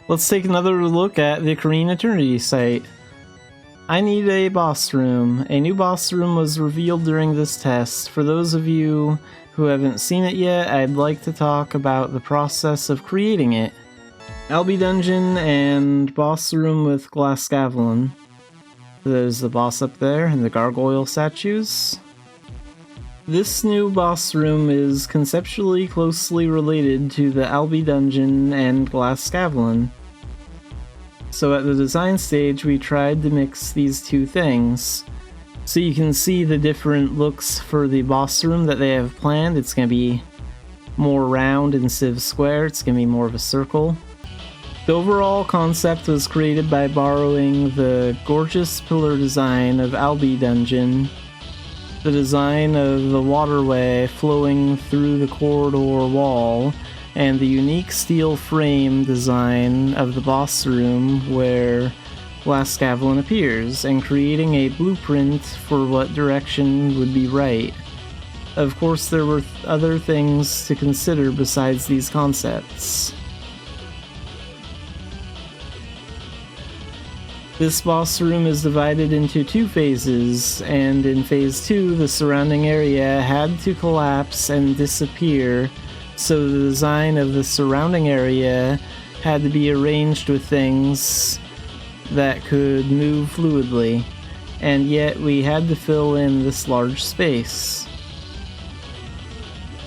Let's take another look at the Korean Eternity site. I need a boss room. A new boss room was revealed during this test. For those of you who haven't seen it yet, I'd like to talk about the process of creating it. Albey Dungeon and boss room with glass scaffolding. There's the boss up there and the gargoyle statues. This new boss room is conceptually closely related to the Albey Dungeon and glass scaffolding. So at the design stage, we tried to mix these two things. So you can see the different looks for the boss room that they have planned. It's going to be more round instead of square. It's going to be more of a circle. The overall concept was created by borrowing the gorgeous pillar design of Albey Dungeon, the design of the waterway flowing through the corridor wall, and the unique steel frame design of the boss room where glass scaffolding appears, and creating a blueprint for what direction would be right. Of course, there were other things to consider besides these concepts. This boss room is divided into two phases, and in phase 2 the surrounding area had to collapse and disappear, so the design of the surrounding area had to be arranged with things that could move fluidly, and yet we had to fill in this large space.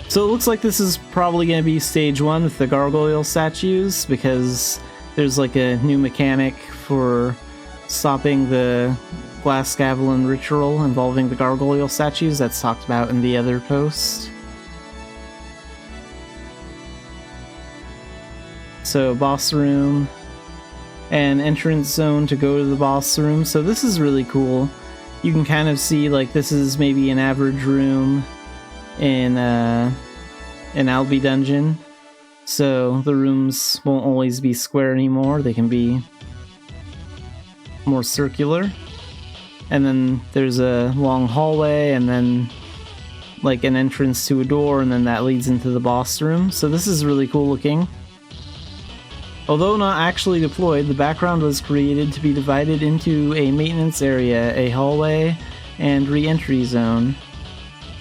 So it looks like this is probably going to be stage 1 with the gargoyle statues, because there's like a new mechanic for stopping the glass scaffolding ritual involving the gargoyle statues that's talked about in the other post. So boss room, and entrance zone to go to the boss room. So this is really cool. You can kind of see like this is maybe an average room in Albey Dungeon. So the rooms won't always be square anymore. They can be more circular. And then there's a long hallway, and then like an entrance to a door, and then that leads into the boss room. So this is really cool looking. Although not actually deployed, the background was created to be divided into a maintenance area, a hallway, and re-entry zone.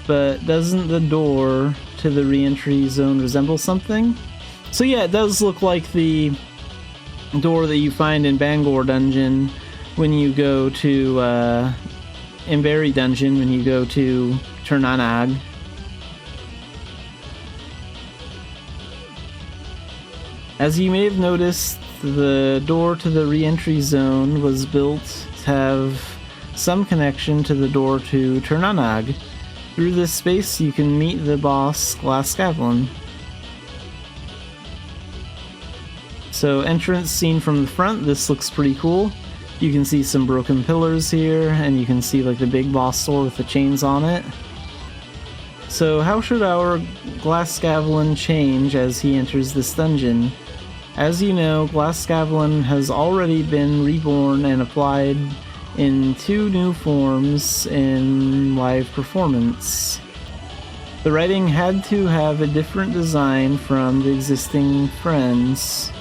But doesn't the door to the re-entry zone resemble something? So yeah, it does look like the door that you find in Bangor Dungeon when you go to, Albey Dungeon when you go to Turnanag. As you may have noticed, the door to the re-entry zone was built to have some connection to the door to Turnanag. Through this space you can meet the boss, Glass Scaffolding. So entrance seen from the front, this looks pretty cool. You can see some broken pillars here, and you can see like the big boss door with the chains on it. So how should our Glass Scaffolding change as he enters this dungeon? As you know, Glass Scaffolding has already been reborn and applied in 2 new forms in live performance. The writing had to have a different design from the existing friends.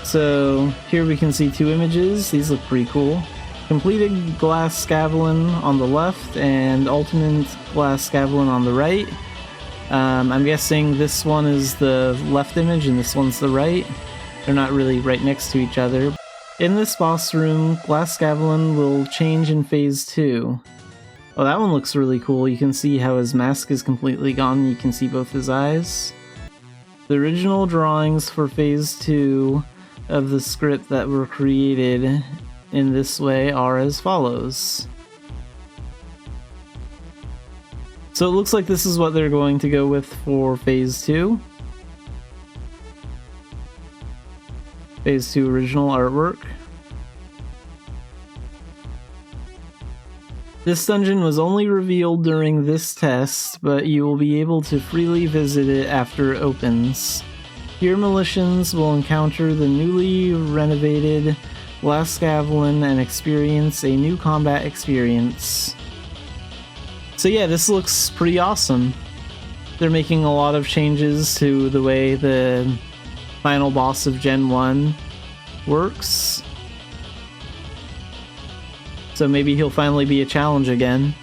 So here we can see 2 images. These look pretty cool. Completed Glass Scaffolding on the left and Ultimate Glass Scaffolding on the right. I'm guessing this one is the left image and this one's the right. They're not really right next to each other. In this boss room, Glass Scaffolding will change in phase 2. Oh, that one looks really cool. You can see how his mask is completely gone. You can see both his eyes. The original drawings for phase 2 of the script that were created in this way are as follows. So it looks like this is what they're going to go with for phase 2. Phase 2 original artwork. This dungeon was only revealed during this test, but you will be able to freely visit it after it opens. Here Militians will encounter the newly renovated Glass Scaffolding and experience a new combat experience. So yeah, this looks pretty awesome. they're making a lot of changes to the way the final boss of Gen 1 works. So maybe he'll finally be a challenge again.